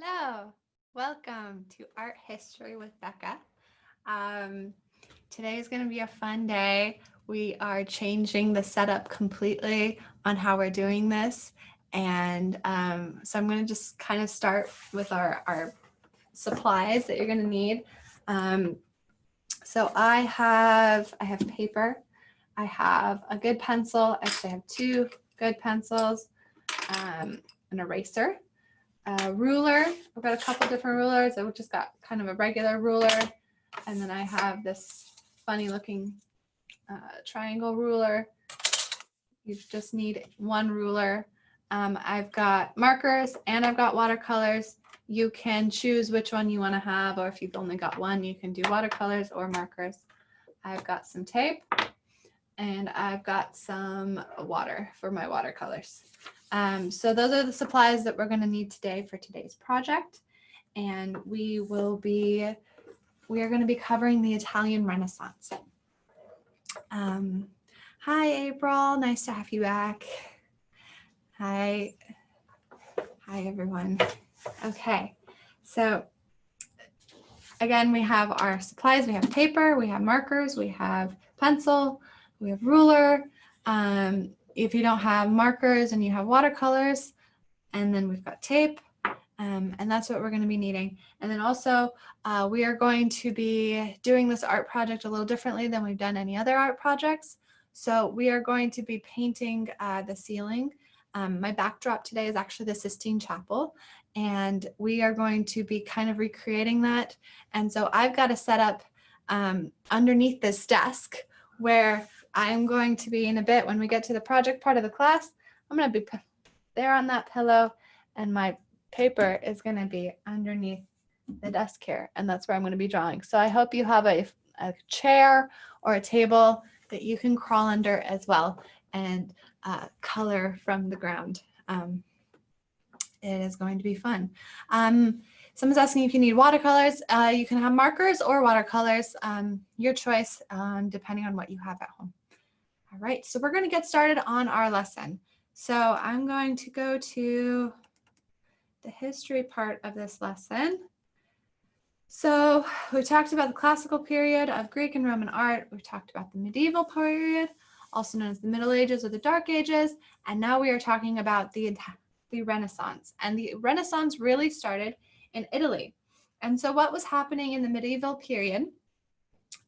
Hello, welcome to Art History with Becca. Today is going to be a fun day. We are changing the setup completely on how we're doing this. And so I'm going to just kind of start with our supplies that you're going to need. So I have paper. I have a good pencil. Actually, I have two good pencils, an eraser, a ruler. I've got a couple different rulers. I've just got kind of a regular ruler, and then I have this funny looking triangle ruler. You just need one ruler. I've got markers and I've got watercolors. You can choose which one you want to have, or if you've only got one, you can do watercolors or markers. I've got some tape and I've got some water for my watercolors. So those are the supplies that we're going to need today for today's project. And we are going to be covering the Italian Renaissance. Hi, April. Nice to have you back. Hi, everyone. Okay, so again, we have our supplies. We have paper, we have markers, we have pencil, we have ruler. If you don't have markers and you have watercolors, and then we've got tape, and that's what we're going to be needing. And then also, we are going to be doing this art project a little differently than we've done any other art projects. So we are going to be painting the ceiling. My backdrop today is actually the Sistine Chapel, and we are going to be kind of recreating that. And so I've got a setup underneath this desk where I'm going to be in a bit when we get to the project part of the class. I'm going to be there on that pillow, and my paper is going to be underneath the desk here, and that's where I'm going to be drawing. So I hope you have a chair or a table that you can crawl under as well and color from the ground. It is going to be fun. Someone's asking if you need watercolors. You can have markers or watercolors, your choice, depending on what you have at home. All right, so we're going to get started on our lesson. So I'm going to go to the history part of this lesson. So we talked about the classical period of Greek and Roman art. We've talked about the medieval period, also known as the Middle Ages or the Dark Ages. And now we are talking about the Renaissance. And the Renaissance really started in Italy. And so what was happening in the medieval period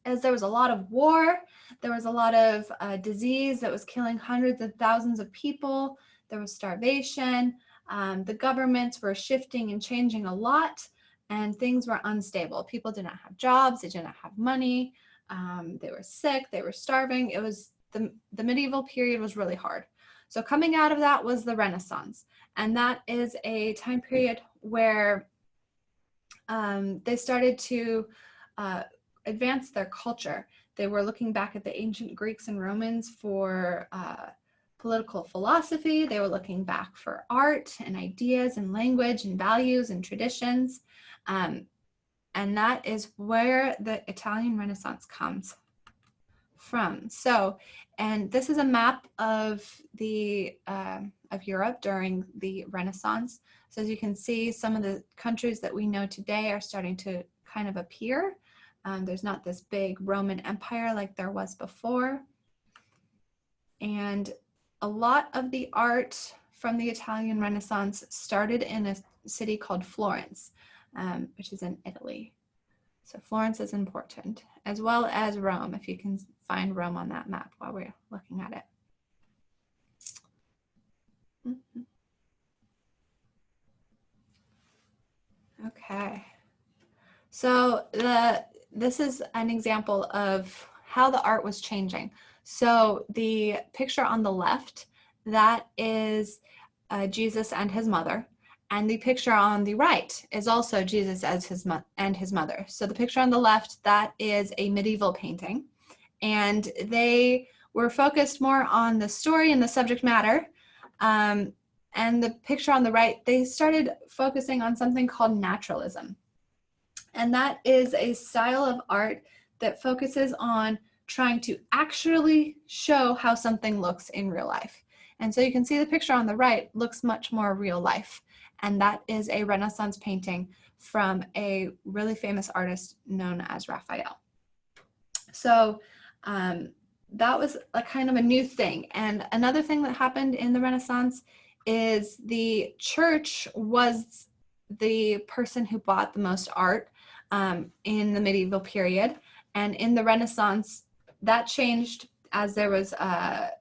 is there was a lot of war. There was a lot of disease that was killing hundreds of thousands of people. There was starvation. The governments were shifting and changing a lot, and things were unstable. People did not have jobs. They did not have money. They were sick. They were starving. It was the medieval period was really hard. So coming out of that was the Renaissance. And that is a time period where they started to advance their culture. They were looking back at the ancient Greeks and Romans for political philosophy. They were looking back for art and ideas and language and values and traditions. And that is where the Italian Renaissance comes from. So, and this is a map of Europe during the Renaissance. So as you can see, some of the countries that we know today are starting to kind of appear. There's not this big Roman Empire like there was before. And a lot of the art from the Italian Renaissance started in a city called Florence, which is in Italy. So Florence is important, as well as Rome, if you can find Rome on that map while we're looking at it. Okay. So this is an example of how the art was changing. So the picture on the left, that is Jesus and his mother. And the picture on the right is also Jesus as and his mother. So the picture on the left, that is a medieval painting. And they were focused more on the story and the subject matter. And the picture on the right, they started focusing on something called naturalism. And that is a style of art that focuses on trying to actually show how something looks in real life. And so you can see the picture on the right looks much more real life. And that is a Renaissance painting from a really famous artist known as Raphael. So that was a kind of a new thing. And another thing that happened in the Renaissance is the church was the person who bought the most art in the medieval period. And in the Renaissance, that changed as there was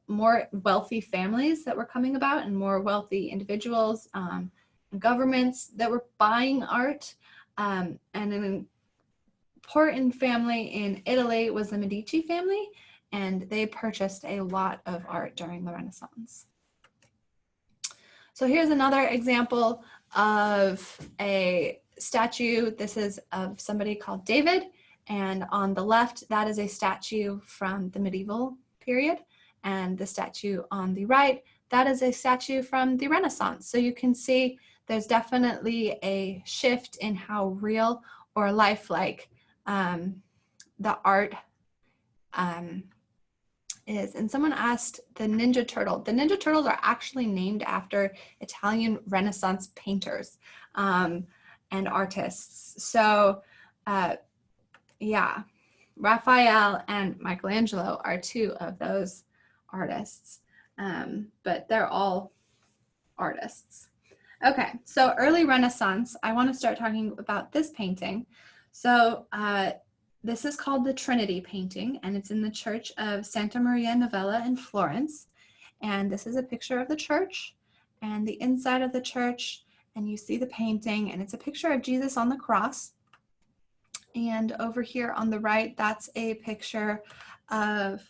more wealthy families that were coming about and more wealthy individuals and governments that were buying art. And an important family in Italy was the Medici family, and they purchased a lot of art during the Renaissance. So here's another example of a statue. This is of somebody called David, and on the left, that is a statue from the medieval period, and the statue on the right, that is a statue from the Renaissance. So you can see there's definitely a shift in how real or lifelike the art is. And someone asked the Ninja Turtle. The Ninja Turtles are actually named after Italian Renaissance painters and artists. So yeah, Raphael and Michelangelo are two of those artists, but they're all artists. Okay, so early Renaissance, I want to start talking about this painting. So this is called the Trinity Painting, and it's in the Church of Santa Maria Novella in Florence. And this is a picture of the church and the inside of the church, and you see the painting, and it's a picture of Jesus on the cross. And over here on the right, that's a picture of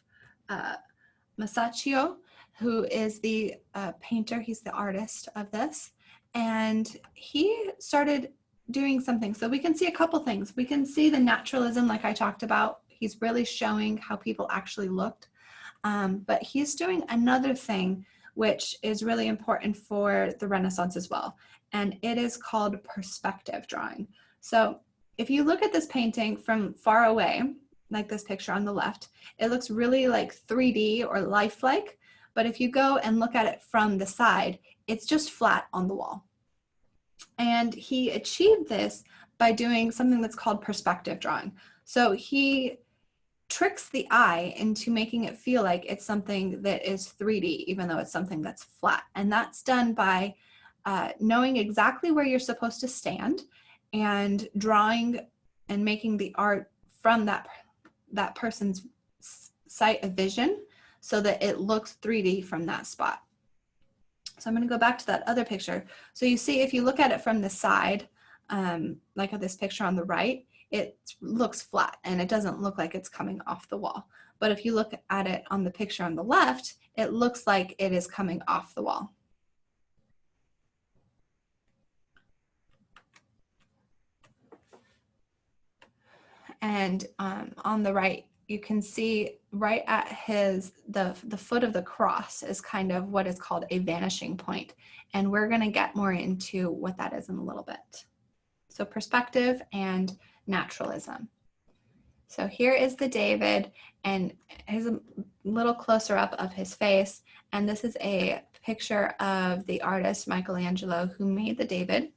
Masaccio, who is the painter. He's the artist of this. And he started doing something. So we can see a couple things. We can see the naturalism, like I talked about. He's really showing how people actually looked. But he's doing another thing, which is really important for the Renaissance as well. And it is called perspective drawing. So if you look at this painting from far away, like this picture on the left, it looks really like 3D or lifelike. But if you go and look at it from the side, it's just flat on the wall. And he achieved this by doing something that's called perspective drawing. So he tricks the eye into making it feel like it's something that is 3D, even though it's something that's flat. And that's done by knowing exactly where you're supposed to stand and drawing and making the art from that person's sight of vision so that it looks 3D from that spot. So I'm going to go back to that other picture. So you see, if you look at it from the side, like of this picture on the right, it looks flat and it doesn't look like it's coming off the wall. But if you look at it on the picture on the left, it looks like it is coming off the wall. And on the right, you can see right at the foot of the cross is kind of what is called a vanishing point. And we're going to get more into what that is in a little bit. So perspective and naturalism. So here is the David, and here's a little closer up of his face. And this is a picture of the artist Michelangelo, who made the David.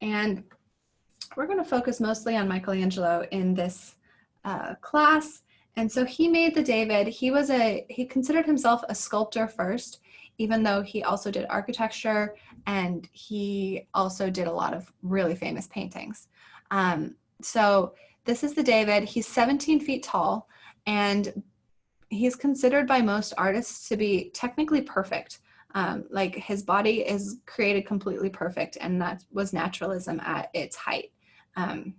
And we're going to focus mostly on Michelangelo in this class. And so he made the David. He considered himself a sculptor first, even though he also did architecture, and he also did a lot of really famous paintings. So this is the David. He's 17 feet tall, and he's considered by most artists to be technically perfect. Like his body is created completely perfect, and that was naturalism at its height. And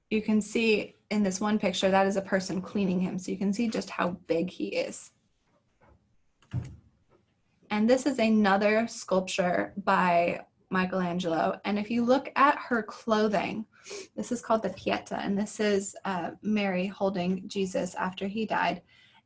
you can see in this one picture, that is a person cleaning him. So you can see just how big he is. And this is another sculpture by Michelangelo. And if you look at her clothing, this is called the Pieta, and this is Mary holding Jesus after he died.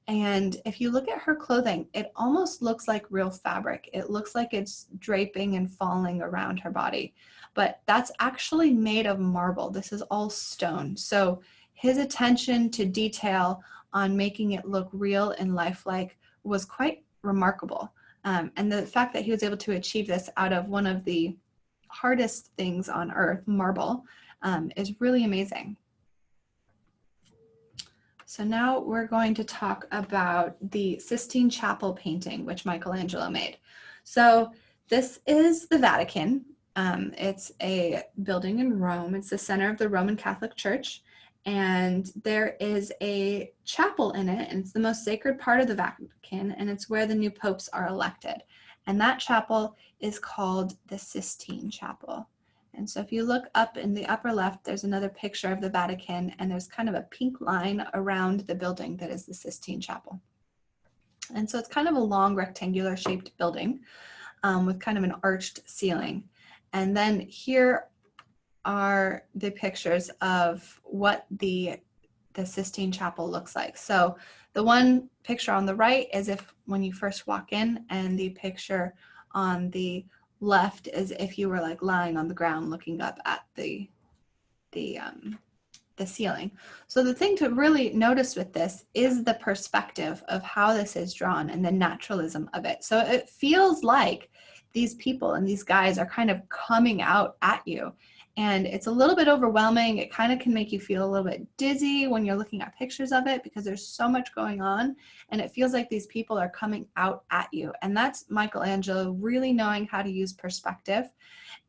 And if you look at her clothing, it almost looks like real fabric. It looks like it's draping and falling around her body, but that's actually made of marble. This is all stone. So his attention to detail on making it look real and lifelike was quite remarkable. And the fact that he was able to achieve this out of one of the hardest things on earth, marble, is really amazing. So now we're going to talk about the Sistine Chapel painting, which Michelangelo made. So this is the Vatican. It's a building in Rome. It's the center of the Roman Catholic Church. And there is a chapel in it, and it's the most sacred part of the Vatican, and it's where the new popes are elected. And that chapel is called the Sistine Chapel. And so if you look up in the upper left, there's another picture of the Vatican, and there's kind of a pink line around the building that is the Sistine Chapel. And so it's kind of a long rectangular shaped building with kind of an arched ceiling. And then here are the pictures of what the Sistine Chapel looks like. So the one picture on the right is if when you first walk in, and the picture on the left is if you were like lying on the ground looking up at the ceiling. So the thing to really notice with this is the perspective of how this is drawn and the naturalism of it. So it feels like these people and these guys are kind of coming out at you. And it's a little bit overwhelming. It kind of can make you feel a little bit dizzy when you're looking at pictures of it because there's so much going on. And it feels like these people are coming out at you. And that's Michelangelo really knowing how to use perspective.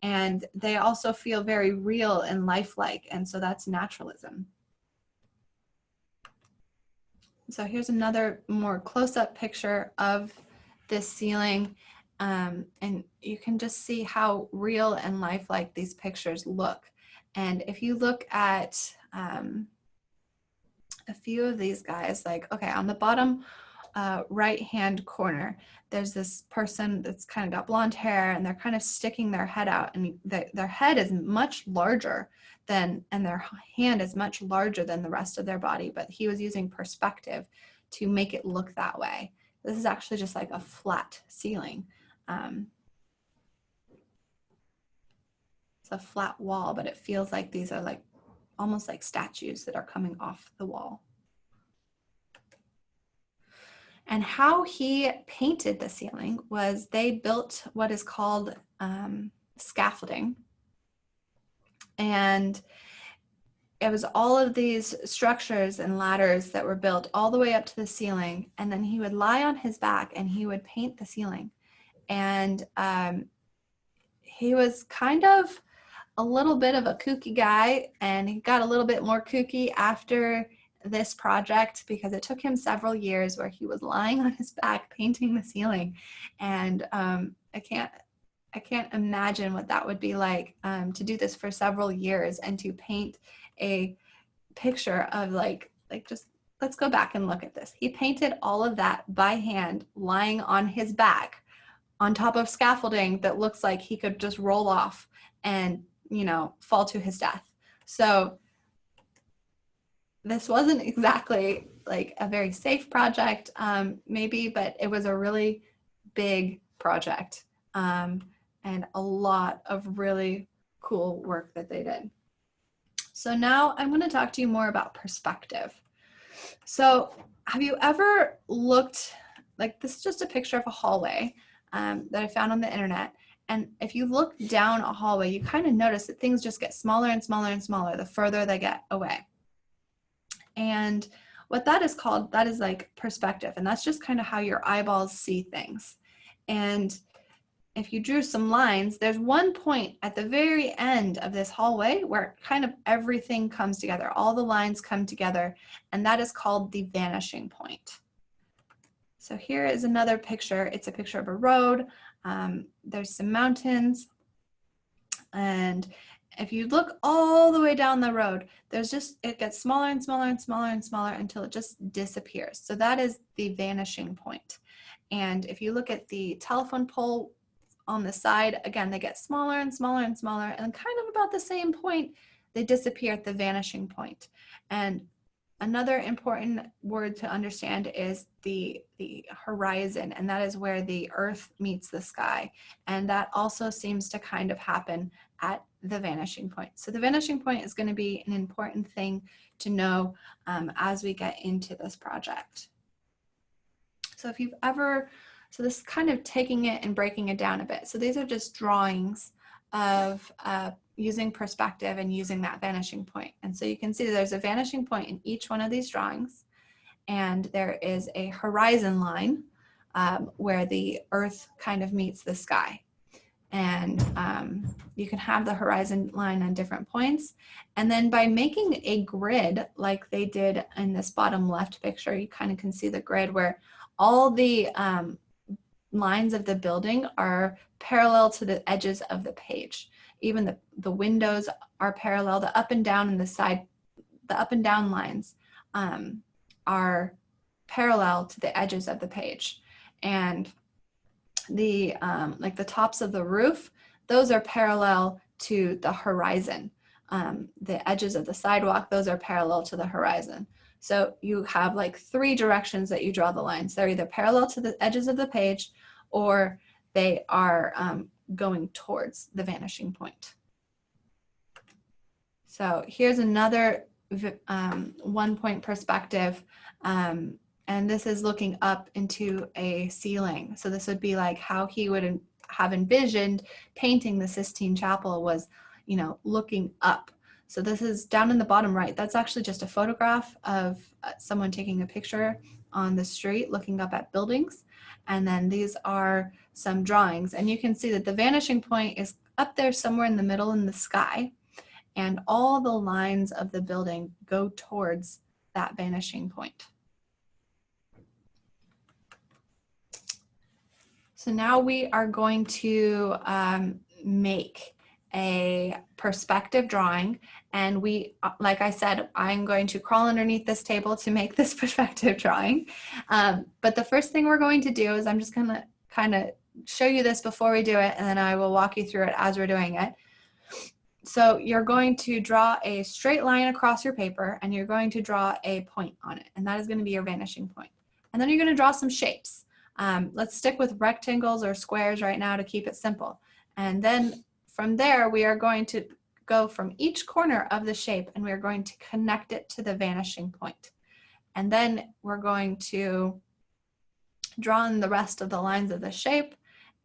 And they also feel very real and lifelike. And so that's naturalism. So here's another more close-up picture of this ceiling. And you can just see how real and lifelike these pictures look. And if you look at a few of these guys, like, okay, on the bottom right-hand corner, there's this person that's kind of got blonde hair, and they're kind of sticking their head out, and their head is much larger than, and their hand is much larger than the rest of their body, but he was using perspective to make it look that way. This is actually just like a flat ceiling. It's a flat wall, but it feels like these are like almost like statues that are coming off the wall. And how he painted the ceiling was they built what is called scaffolding. And it was all of these structures and ladders that were built all the way up to the ceiling. And then he would lie on his back and he would paint the ceiling. And he was kind of a little bit of a kooky guy, and he got a little bit more kooky after this project because it took him several years where he was lying on his back painting the ceiling. And I can't imagine what that would be like to do this for several years and to paint a picture of like just, let's go back and look at this. He painted all of that by hand, lying on his back on top of scaffolding that looks like he could just roll off and, you know, fall to his death. So this wasn't exactly like a very safe project, maybe, but it was a really big project and a lot of really cool work that they did. So now I'm going to talk to you more about perspective. So have you ever looked, like this is just a picture of a hallway that I found on the internet. And if you look down a hallway, you kind of notice that things just get smaller and smaller and smaller the further they get away. And what that is called, that is like perspective. And that's just kind of how your eyeballs see things. And if you drew some lines, there's one point at the very end of this hallway where kind of everything comes together. All the lines come together, and that is called the vanishing point. So here is another picture. It's a picture of a road. There's some mountains. And if you look all the way down the road, there's just, it gets smaller and smaller and smaller and smaller until it just disappears. So that is the vanishing point. And if you look at the telephone pole on the side, again, they get smaller and smaller and smaller, and kind of about the same point, they disappear at the vanishing point. And another important word to understand is the horizon, and that is where the earth meets the sky. And that also seems to kind of happen at the vanishing point. So the vanishing point is going to be an important thing to know as we get into this project. So if you've ever, so this is kind of taking it and breaking it down a bit. So these are just drawings of using perspective and using that vanishing point. And so you can see there's a vanishing point in each one of these drawings, and there is a horizon line where the earth kind of meets the sky. And you can have the horizon line on different points. And then by making a grid like they did in this bottom left picture, you kind of can see the grid where all the lines of the building are parallel to the edges of the page. Even the windows are parallel, the up and down and the side, the up and down lines are parallel to the edges of the page. And the like the tops of the roof, those are parallel to the horizon. The edges of the sidewalk, those are parallel to the horizon. So you have like 3 directions that you draw the lines. They're either parallel to the edges of the page, or they are going towards the vanishing point. So here's another 1-point perspective. And this is looking up into a ceiling. So this would be like how he would have envisioned painting the Sistine Chapel was, you know, looking up. So this is down in the bottom right. That's actually just a photograph of someone taking a picture on the street looking up at buildings. And then these are some drawings. And you can see that the vanishing point is up there somewhere in the middle in the sky. And all the lines of the building go towards that vanishing point. So now we are going to make a perspective drawing, and we, like I said, I'm going to crawl underneath this table to make this perspective drawing. But the first thing we're going to do is I'm just going to kind of show you this before we do it, and then I will walk you through it as we're doing it. So you're going to draw a straight line across your paper, and you're going to draw a point on it, and that is going to be your vanishing point. And then you're going to draw some shapes. Let's stick with rectangles or squares right now to keep it simple. And then from there, we are going to go from each corner of the shape, and we're going to connect it to the vanishing point. And then we're going to draw in the rest of the lines of the shape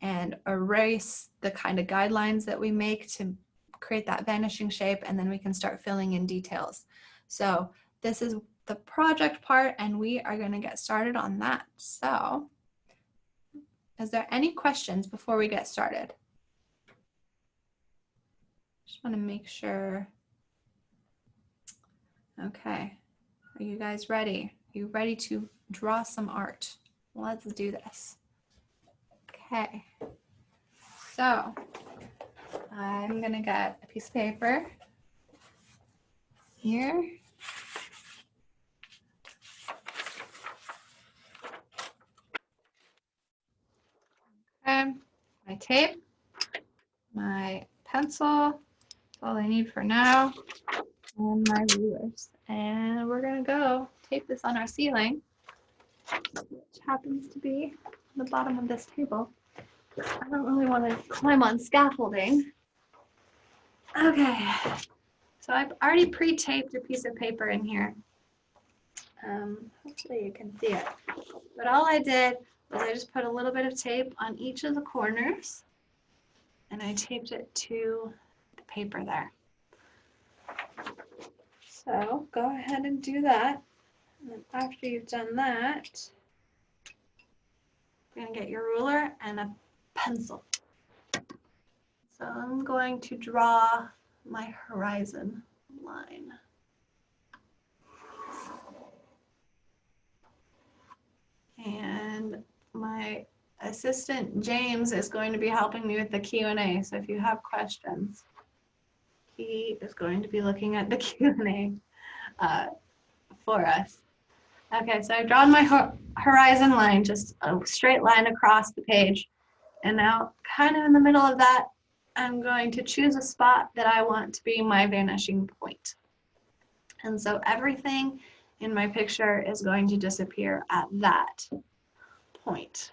and erase the kind of guidelines that we make to create that vanishing shape, and then we can start filling in details. So this is the project part, and we are going to get started on that. So is there any questions before we get started? Just want to make sure. Okay, are you guys ready? Are you ready to draw some art? Let's do this. Okay, so I'm gonna get a piece of paper here. Okay, my tape, my pencil, that's all I need for now, and my rulers. And we're gonna go tape this on our ceiling, which happens to be on the bottom of this table. I don't really want to climb on scaffolding. Okay, so I've already pre-taped a piece of paper in here. Hopefully you can see it. But all I did was I just put a little bit of tape on each of the corners, and I taped it to the paper there. So go ahead and do that. And then after you've done that, you're going to get your ruler and a pencil. So I'm going to draw my horizon line. And my assistant James is going to be helping me with the Q&A. So if you have questions, he is going to be looking at the Q&A for us. Okay, so I've drawn my horizon line, just a straight line across the page. And now kind of in the middle of that, I'm going to choose a spot that I want to be my vanishing point. And so everything in my picture is going to disappear at that point.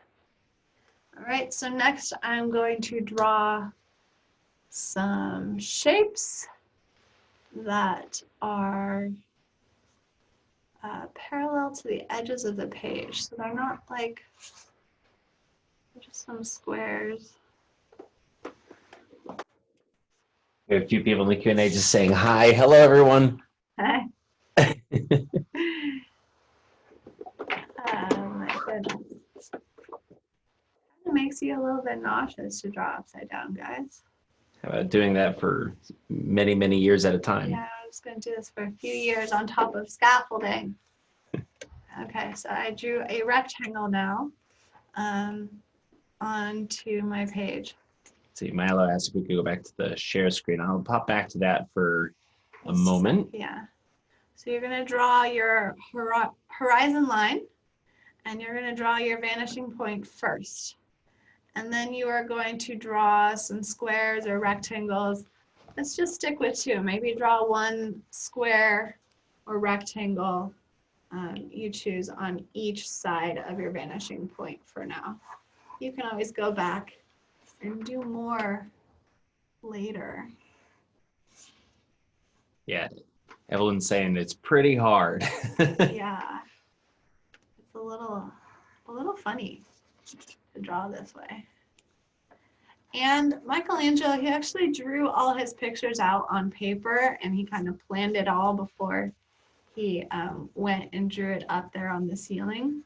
All right, so next I'm going to draw some shapes that are parallel to the edges of the page. So they're not like, just some squares. We have a few people in the Q&A just saying hi. Hello, everyone. Hi. Oh my goodness. It makes you a little bit nauseous to draw upside down, guys. How about doing that for many, many years at a time? Yeah, I was going to do this for a few years on top of scaffolding. Okay, so I drew a rectangle now onto my page. Let's see, Milo asked if we could go back to the share screen. I'll pop back to that for a moment. Yeah. So you're going to draw your horizon line, and you're going to draw your vanishing point first. And then you are going to draw some squares or rectangles. Let's just stick with two. Maybe draw one square or rectangle you choose on each side of your vanishing point for now. You can always go back and do more later. Yeah, Evelyn's saying it's pretty hard. Yeah, it's a little funny to draw this way. And Michelangelo, he actually drew all his pictures out on paper, and he kind of planned it all before he went and drew it up there on the ceiling.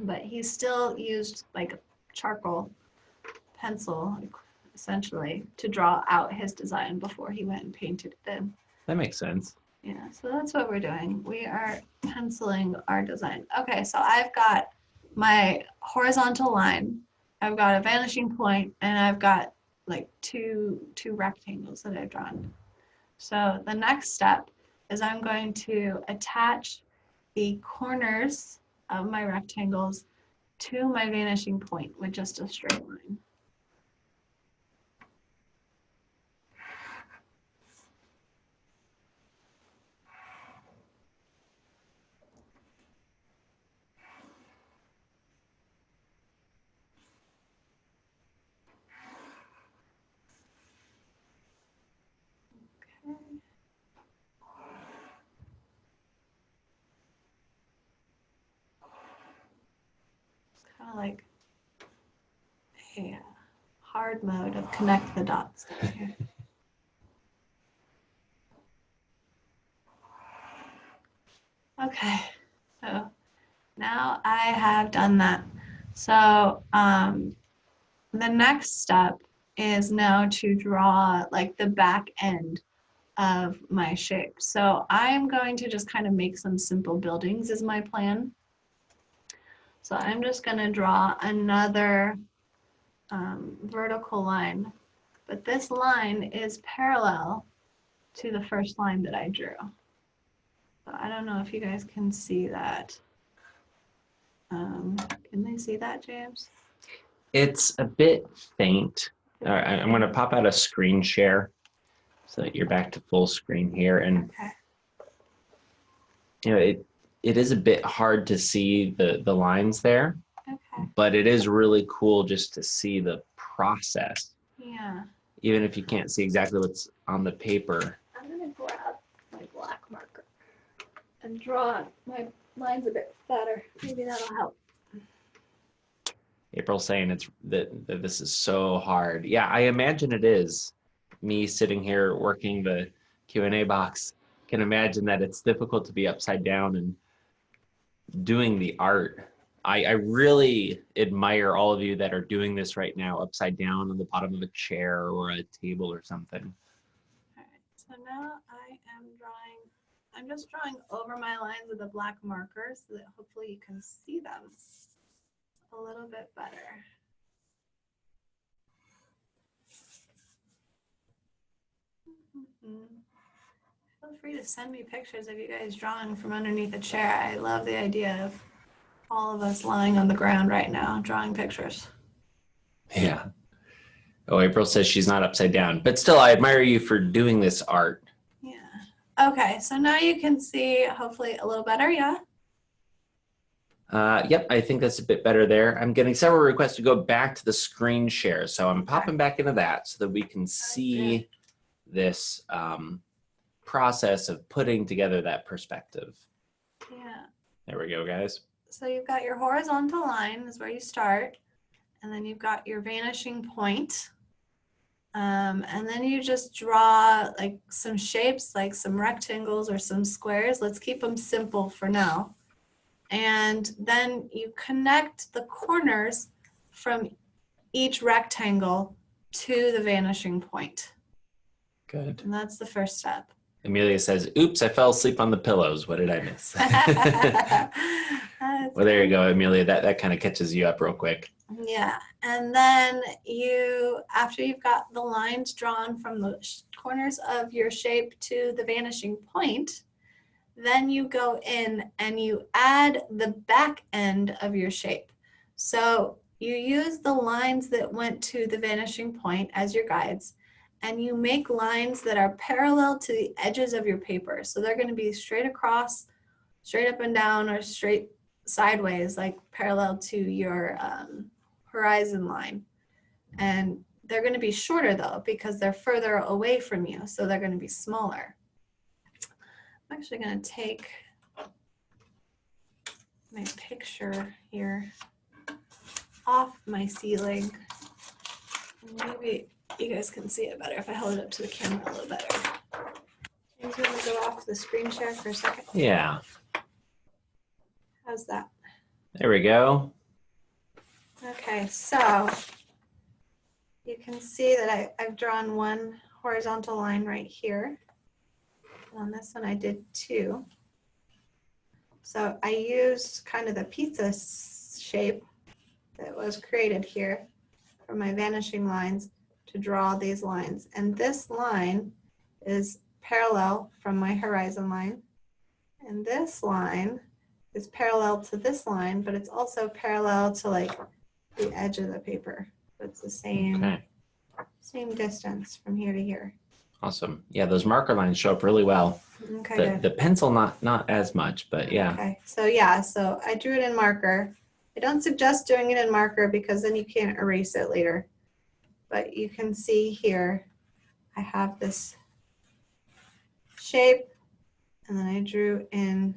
But he still used like charcoal pencil, essentially, to draw out his design before he went and painted it in. That makes sense. Yeah, so that's what we're doing. We are penciling our design. Okay, so I've got my horizontal line, I've got a vanishing point, and I've got like two rectangles that I've drawn. So the next step is I'm going to attach the corners of my rectangles to my vanishing point with just a straight line. Kind of like a hard mode of connect the dots down here. Okay, so now I have done that. So the next step is now to draw like the back end of my shape. So I'm going to just kind of make some simple buildings is my plan. So I'm just going to draw another vertical line, but this line is parallel to the first line that I drew. So I don't know if you guys can see that. Can they see that, James? It's a bit faint. All right, I'm going to pop out a screen share so that you're back to full screen here. And okay. You know, it is a bit hard to see the lines there, Okay. but it is really cool just to see the process. Yeah. Even if you can't see exactly what's on the paper. I'm going to grab my black marker and draw my lines a bit fatter. Maybe that'll help. April's saying that this is so hard. Yeah, I imagine it is. Me sitting here working the Q&A box can imagine that it's difficult to be upside down and doing the art. I really admire all of you that are doing this right now upside down on the bottom of a chair or a table or something. All right, so now I'm just drawing over my lines with a black marker so that hopefully you can see them a little bit better. Feel free to send me pictures of you guys drawing from underneath a chair. I love the idea of all of us lying on the ground right now drawing pictures. Yeah. Oh, April says she's not upside down, but still I admire you for doing this art. Yeah. Okay, so now you can see hopefully a little better, yeah? Yep, I think that's a bit better there. I'm getting several requests to go back to the screen share, so I'm popping back into that so that we can see this process of putting together that perspective. Yeah. There we go, guys. So you've got your horizontal line is where you start, and then you've got your vanishing point. And then you just draw like some shapes, like some rectangles or some squares. Let's keep them simple for now. And then you connect the corners from each rectangle to the vanishing point. Good. And that's the first step. Amelia says, oops, I fell asleep on the pillows. What did I miss? Well, there you go, Amelia. That kind of catches you up real quick. Yeah. And then after you've got the lines drawn from the corners of your shape to the vanishing point, then you go in and you add the back end of your shape. So you use the lines that went to the vanishing point as your guides, and you make lines that are parallel to the edges of your paper. So they're going to be straight across, straight up and down, or straight sideways, like parallel to your horizon line. And they're going to be shorter though, because they're further away from you. So they're going to be smaller. I'm actually going to take my picture here off my ceiling. Maybe you guys can see it better if I hold it up to the camera a little better. I'm just going to go off the screen share for a second. Yeah. How's that? There we go. Okay, so you can see that I've drawn one horizontal line right here. On this one I did two. So I used kind of the pizza shape that was created here for my vanishing lines to draw these lines. And this line is parallel from my horizon line. And this line is parallel to this line, but it's also parallel to like the edge of the paper. So it's the same, same distance from here to here. Awesome. Yeah, those marker lines show up really well. Okay, the pencil not as much, but yeah. Okay, so I drew it in marker. I don't suggest doing it in marker because then you can't erase it later. But you can see here, I have this shape, and then I drew in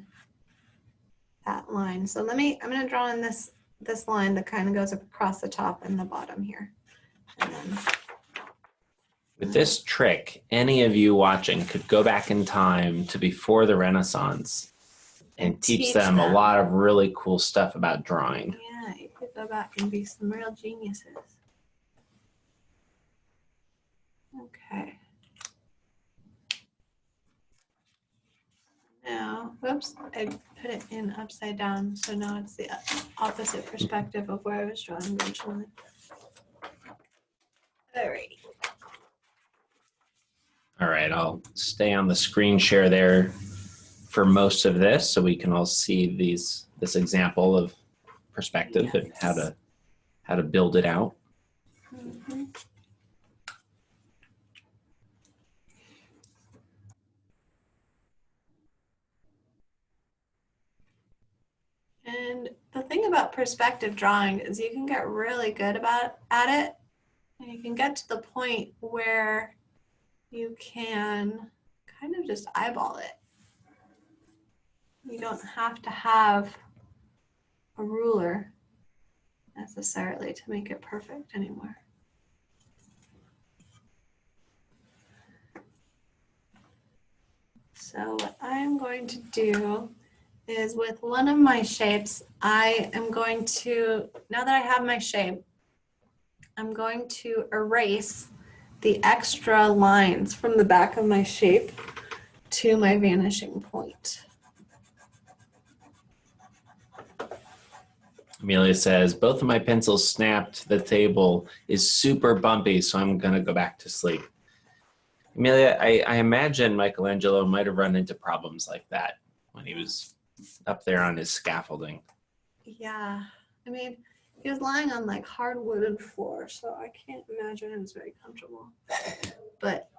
that line. So I'm going to draw in this line that kind of goes across the top and the bottom here. And then With this trick, any of you watching could go back in time to before the Renaissance and teach them a lot of really cool stuff about drawing. Yeah, you could go back and be some real geniuses. Okay. Now, whoops, I put it in upside down, so now it's the opposite perspective of where I was drawing originally. All right. All right, I'll stay on the screen share there for most of this so we can all see this example of perspective and how to build it out. Mm-hmm. And the thing about perspective drawing is you can get really good at it, and you can get to the point where you can kind of just eyeball it. You don't have to have a ruler necessarily to make it perfect anymore. So what I'm going to do is with one of my shapes, I am going to, now that I have my shape, I'm going to erase the extra lines from the back of my shape to my vanishing point. Amelia says, both of my pencils snapped. The table is super bumpy, so I'm going to go back to sleep. Amelia, I imagine Michelangelo might have run into problems like that when he was up there on his scaffolding. Yeah, I mean, he was lying on like hard wooden floor, so I can't imagine it was very comfortable. But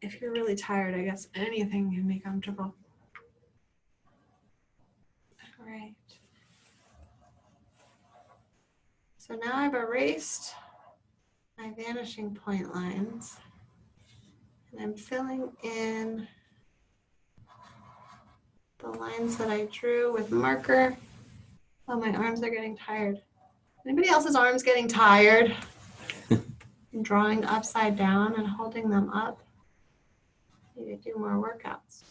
if you're really tired, I guess anything can be comfortable. All right. So now I've erased my vanishing point lines, and I'm filling in the lines that I drew with marker. Oh, my arms are getting tired. Anybody else's arms getting tired? I'm drawing upside down and holding them up. Need to do more workouts.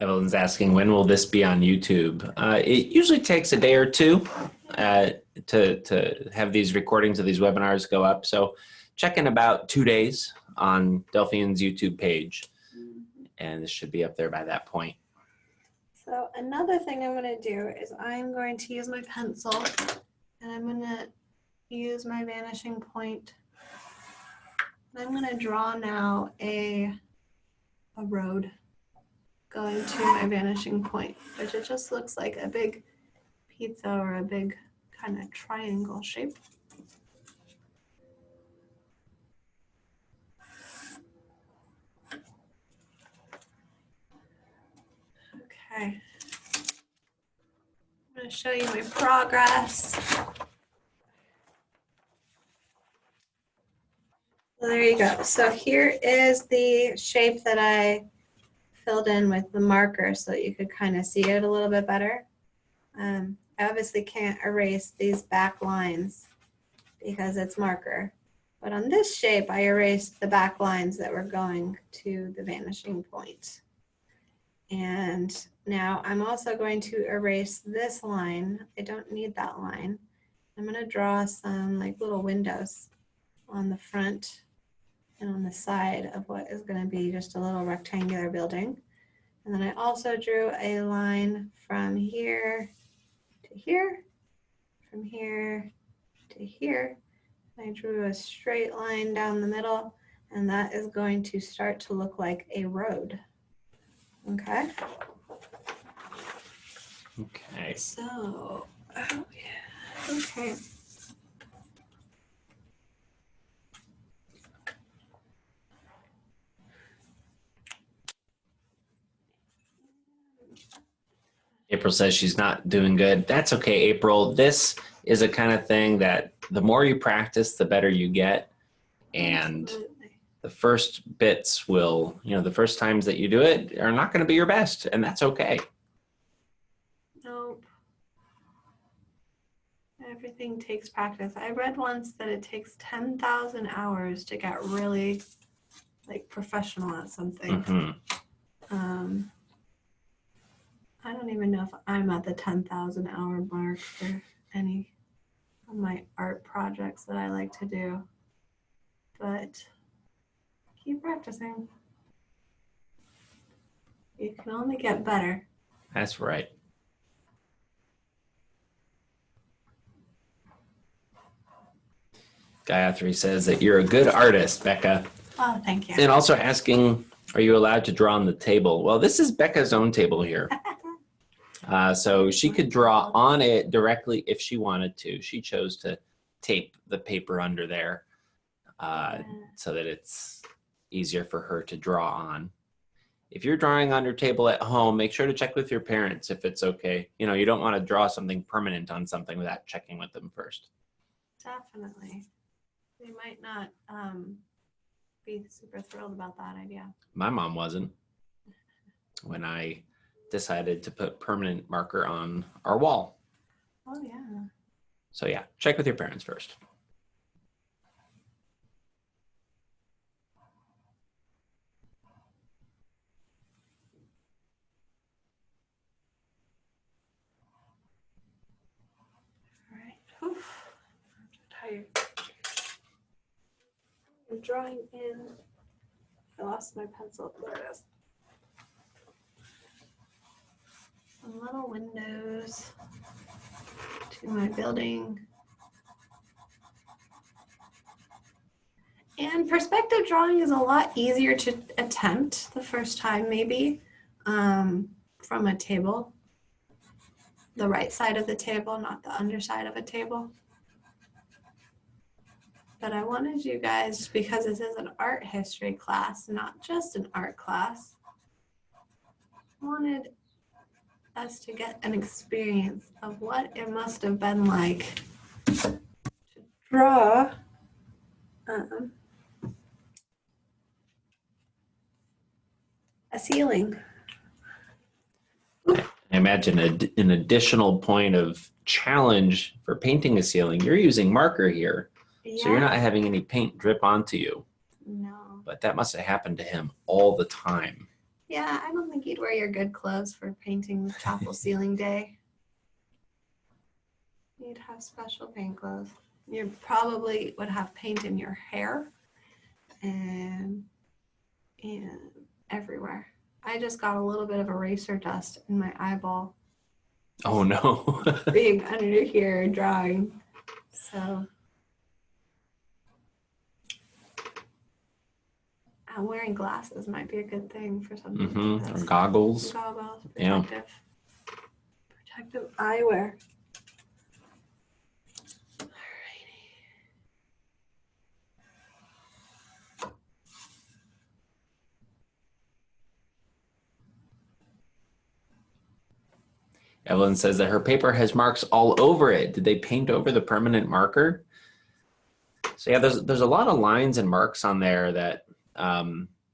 Evelyn's asking, when will this be on YouTube? It usually takes a day or two to have these recordings of these webinars go up. So check in about 2 days on Delphian's YouTube page, and this should be up there by that point. So another thing I'm going to do is I'm going to use my pencil, and I'm going to use my vanishing point. I'm going to draw now a road going to my vanishing point, which it just looks like a big pizza or a big kind of triangle shape. Okay. I'm going to show you my progress. So there you go. So here is the shape that I filled in with the marker so that you could kind of see it a little bit better. I obviously can't erase these back lines because it's marker. But on this shape, I erased the back lines that were going to the vanishing point. And now I'm also going to erase this line. I don't need that line. I'm going to draw some like little windows on the front and on the side of what is going to be just a little rectangular building. And then I also drew a line from here to here, from here to here. I drew a straight line down the middle, and that is going to start to look like a road. Okay? Okay. So, oh yeah, okay. April says she's not doing good. That's okay, April. This is a kind of thing that the more you practice, the better you get. And Absolutely. the first bits will, the first times that you do it are not going to be your best, and that's okay. Nope. Everything takes practice. I read once that it takes 10,000 hours to get really like professional at something. Mm-hmm. I don't even know if I'm at the 10,000 hour mark for any of my art projects that I like to do, but keep practicing. You can only get better. That's right. Gayatri says that you're a good artist, Becca. Oh, thank you. And also asking, are you allowed to draw on the table? Well, this is Becca's own table here. So she could draw on it directly if she wanted to. She chose to tape the paper under there so that it's easier for her to draw on. If you're drawing on your table at home, make sure to check with your parents if it's okay. You don't want to draw something permanent on something without checking with them first. Definitely. They might not be super thrilled about that idea. My mom wasn't when I decided to put permanent marker on our wall. Oh, yeah. So yeah, check with your parents first. All right. Oof. I'm tired. I'm drawing in. I lost my pencil. There it is. Some little windows to my building. And perspective drawing is a lot easier to attempt the first time, maybe, from a table. The right side of the table, not the underside of a table. But I wanted you guys, because this is an art history class, not just an art class, I wanted us to get an experience of what it must have been like to draw a ceiling. I imagine an additional point of challenge for painting a ceiling. You're using marker here, so you're not having any paint drip onto you. No. But that must have happened to him all the time. Yeah, I don't think you'd wear your good clothes for painting the chapel ceiling day. You'd have special paint clothes. You probably would have paint in your hair and everywhere. I just got a little bit of eraser dust in my eyeball. Oh no. Being under here drawing. So wearing glasses might be a good thing for something like this. Or goggles. Goggles, Yeah. Protective eyewear. Evelyn says that her paper has marks all over it. Did they paint over the permanent marker? So yeah, there's a lot of lines and marks on there that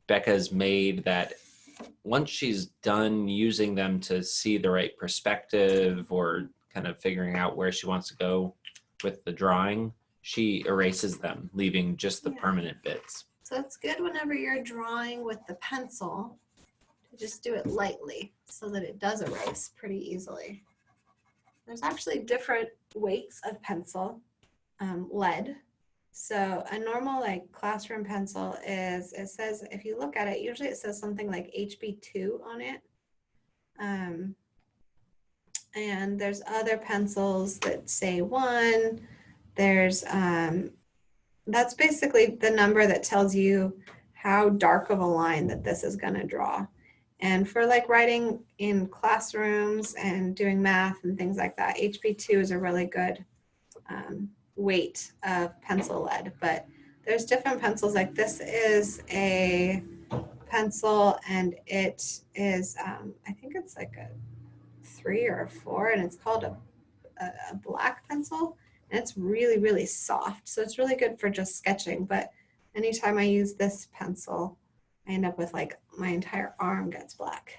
Becca's made that once she's done using them to see the right perspective or kind of figuring out where she wants to go with the drawing, she erases them, leaving just the permanent bits. So it's good whenever you're drawing with the pencil to just do it lightly so that it does erase pretty easily. There's actually different weights of pencil, lead. So a normal like classroom pencil is, it says, if you look at it, usually it says something like HB2 on it. And there's other pencils that say 1. There's, that's basically the number that tells you how dark of a line that this is going to draw. And for like writing in classrooms and doing math and things like that, HB2 is a really good weight of pencil lead. But there's different pencils. Like this is a pencil and it is, I think it's like a 3 or a 4, and it's called a black pencil. And it's really, really soft. So it's really good for just sketching. But anytime I use this pencil, I end up with like my entire arm gets black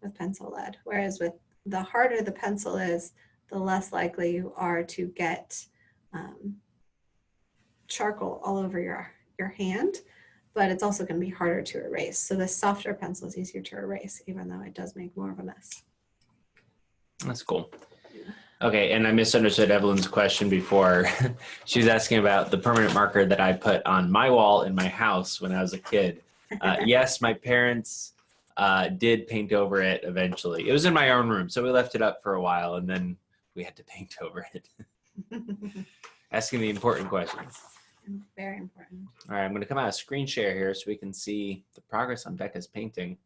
with pencil lead. Whereas with the harder the pencil is, the less likely you are to get charcoal all over your hand. But it's also going to be harder to erase. So the softer pencil is easier to erase, even though it does make more of a mess. That's cool. Okay, and I misunderstood Evelyn's question before. She was asking about the permanent marker that I put on my wall in my house when I was a kid. Yes, my parents did paint over it eventually. It was in my own room, so we left it up for a while, and then we had to paint over it. Asking the important questions. Very important. All right, I'm going to come out of screen share here so we can see the progress on Becca's painting,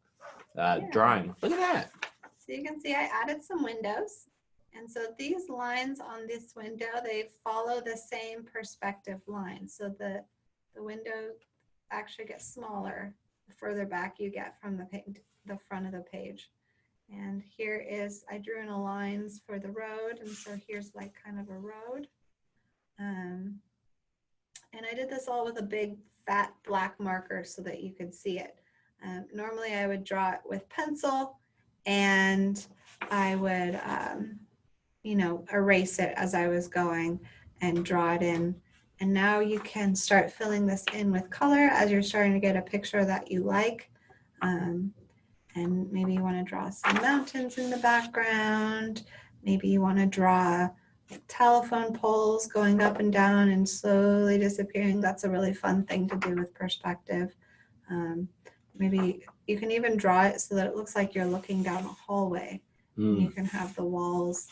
drawing. Look at that. So you can see I added some windows. And so these lines on this window, they follow the same perspective line. So the window actually gets smaller the further back you get from the front of the page. And here is, I drew in the lines for the road. And so here's like kind of a road. And I did this all with a big fat black marker so that you could see it. Normally I would draw it with pencil and I would, erase it as I was going and draw it in. And now you can start filling this in with color as you're starting to get a picture that you like. And maybe you want to draw some mountains in the background. Maybe you want to draw like telephone poles going up and down and slowly disappearing. That's a really fun thing to do with perspective. Maybe you can even draw it so that it looks like you're looking down a hallway. And you can have the walls.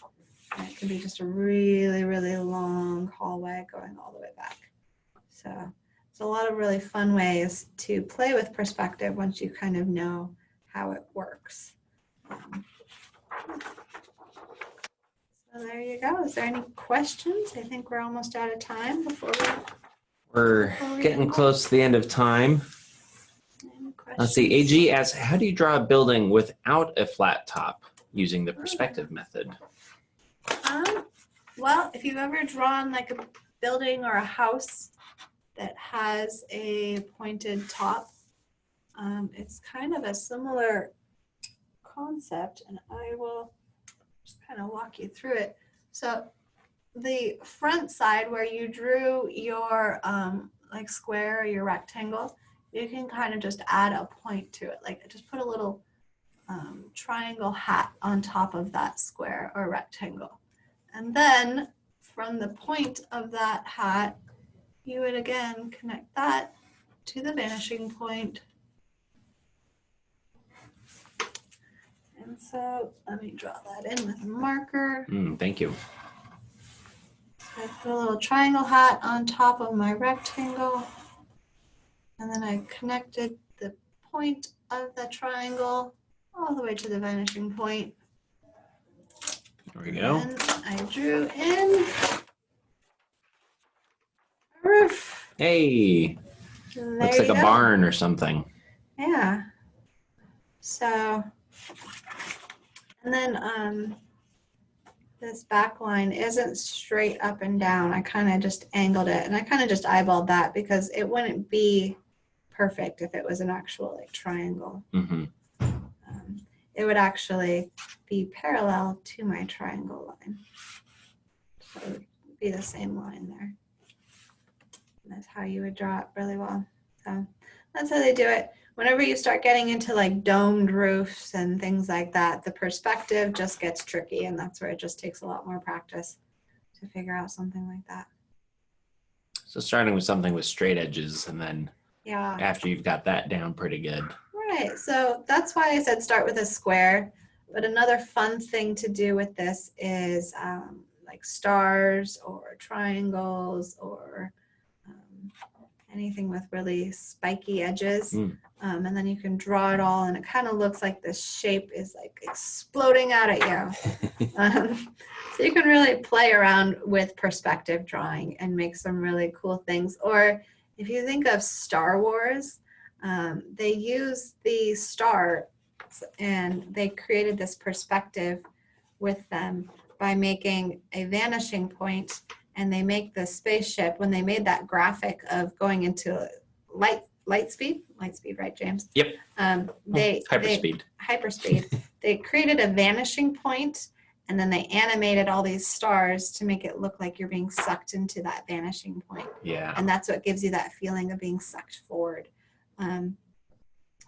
And it can be just a really, really long hallway going all the way back. So there's a lot of really fun ways to play with perspective once you kind of know how it works. So there you go. Is there any questions? I think we're almost out of time before We're getting close to the end of time. Let's see. AG asks, how do you draw a building without a flat top using the perspective method? Well, if you've ever drawn like a building or a house that has a pointed top, It's kind of a similar concept, and I will just kind of walk you through it. So the front side where you drew your like square or your rectangle, you can kind of just add a point to it. Like just put a little triangle hat on top of that square or rectangle. And then from the point of that hat, you would again connect that to the vanishing point. And so let me draw that in with a marker. Thank you. I put a little triangle hat on top of my rectangle, and then I connected the point of the triangle all the way to the vanishing point. There we go. And I drew in a roof. Hey, There looks like you a go. barn or something. Yeah. So, and then this back line isn't straight up and down. I kind of just angled it, and I kind of just eyeballed that because it wouldn't be perfect if it was an actual like triangle. Mm-hmm. It would actually be parallel to my triangle line. So it would be the same line there. And that's how you would draw it really well. So that's how they do it. Whenever you start getting into like domed roofs and things like that, the perspective just gets tricky, and that's where it just takes a lot more practice to figure out something like that. So starting with something with straight edges, and then Yeah. after you've got that down pretty good. Right. So that's why I said start with a square. But another fun thing to do with this is like stars or triangles or anything with really spiky edges. And then you can draw it all, and it kind of looks like the shape is like exploding out at you. So you can really play around with perspective drawing and make some really cool things. Or if you think of Star Wars, they use the star and they created this perspective with them by making a vanishing point, and they make the spaceship, when they made that graphic of going into light speed, right, James? Yep. Hyperspeed. They created a vanishing point, and then they animated all these stars to make it look like you're being sucked into that vanishing point. Yeah. And that's what gives you that feeling of being sucked forward.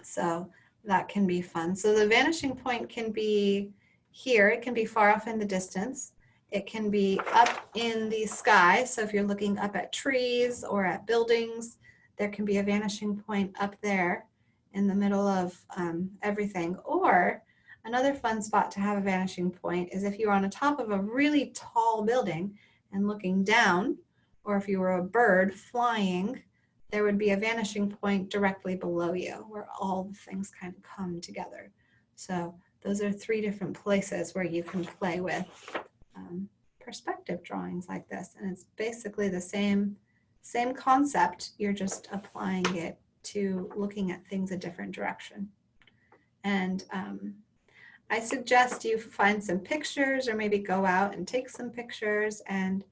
So that can be fun. So the vanishing point can be here. It can be far off in the distance. It can be up in the sky. So if you're looking up at trees or at buildings, there can be a vanishing point up there in the middle of everything. Or another fun spot to have a vanishing point is if you're on the top of a really tall building and looking down, or if you were a bird flying, there would be a vanishing point directly below you where all the things kind of come together. So those are 3 different places where you can play with perspective drawings like this. And it's basically the same concept. You're just applying it to looking at things a different direction. And I suggest you find some pictures, or maybe go out and take some pictures and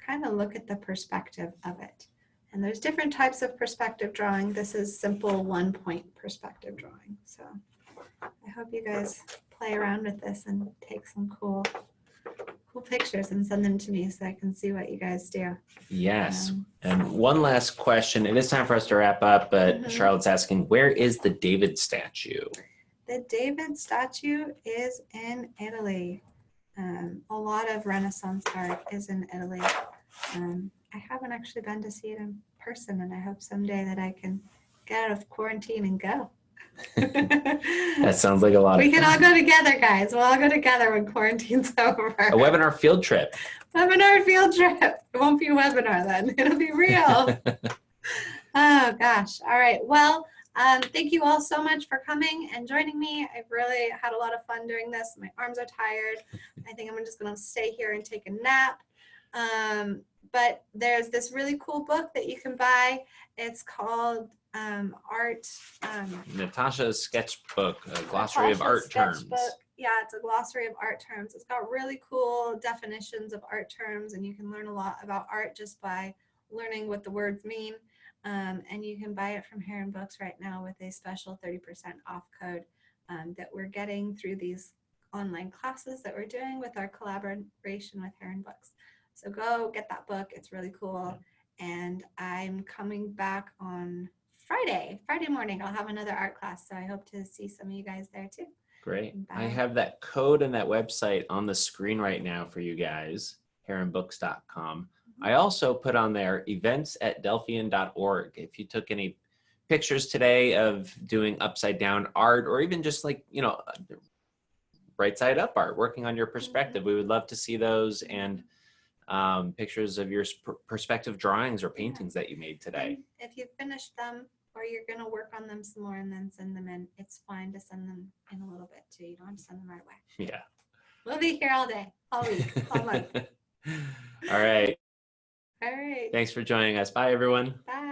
kind of look at the perspective of it. And there's different types of perspective drawing. This is simple 1-point perspective drawing. So I hope you guys play around with this and take some cool pictures and send them to me so I can see what you guys do. Yes. And one last question. It is time for us to wrap up, but Charlotte's asking, where is the David statue? The David statue is in Italy. A lot of Renaissance art is in Italy. I haven't actually been to see it in person, and I hope someday that I can get out of quarantine and go. That sounds like a lot of fun. We can all go together, guys. We'll all go together when quarantine's over. A webinar field trip. Webinar field trip. It won't be a webinar then. It'll be real. Oh, gosh. All right. Well, thank you all so much for coming and joining me. I've really had a lot of fun doing this. My arms are tired. I think I'm just going to stay here and take a nap. But there's this really cool book that you can buy. It's called Natasha's sketchbook, a glossary of art terms. Yeah, it's a glossary of art terms. It's got really cool definitions of art terms, and you can learn a lot about art just by learning what the words mean. And you can buy it from Heron Books right now with a special 30% off code that we're getting through these online classes that we're doing with our collaboration with Heron Books. So go get that book. It's really cool. And I'm coming back on Friday morning. I'll have another art class. So I hope to see some of you guys there too. Great. Bye. I have that code and that website on the screen right now for you guys, heronbooks.com. I also put on there events@delphian.org. If you took any pictures today of doing upside down art, or even just like, you know, right side up art, working on your perspective, we would love to see those, and pictures of your perspective drawings or paintings that you made today. And if you finished them or you're going to work on them some more and then send them in, it's fine to send them in a little bit too. You don't have to send them right away. Yeah. We'll be here all day, all week, all month. All right. All right. Thanks for joining us. Bye, everyone. Bye.